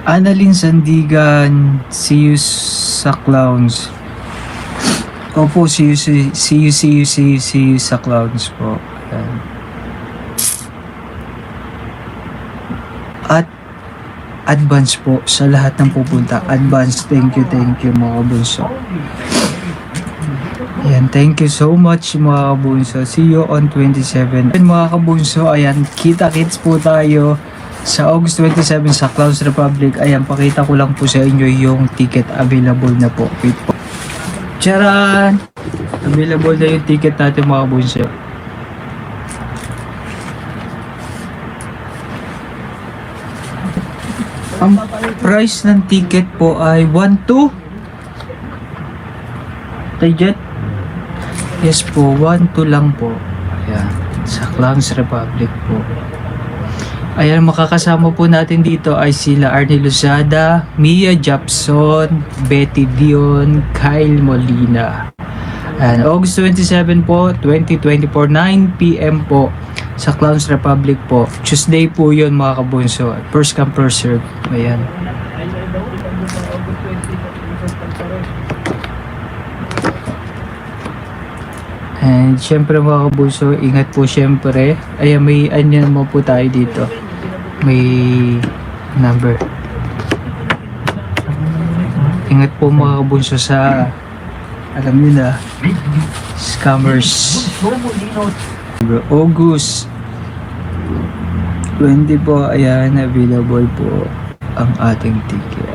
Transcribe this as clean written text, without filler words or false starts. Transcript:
Annalyn Sandigan, see you sa clowns. Opo, see you sa clowns po. Ayan. At advance po sa lahat ng pupunta. Advance, thank you mga kabunso. Ayan, thank you so much mga kabunso. See you on 27. And mga kabunso, ayan, kita-kits po tayo sa August 27 sa Clowns Republic. Ayan, pakita ko lang po sa inyo yung ticket available na po. Wait po. Charan! Available na yung ticket natin mga kabunso. Ang price ng ticket po ay 1-2. Tayo yes po, 1-2 lang po. Ayan, sa Clowns Republic po. Ayan, makakasama po natin dito ay sila Arnie Lozada, Mia Japson, Betty Dion, Kyle Molina. Ayan, August 27 po, 2024, 9 PM po sa Clowns Republic po. Tuesday po yun mga kabunso. First come, first serve. Ayan. And syempre mga kabunso, ingat po syempre. Ayan, may ano naman po tayo dito. May number. Ingat po mga kabunso sa, alam nyo na, scammers. August 20 po, ayan, available po ang ating ticket.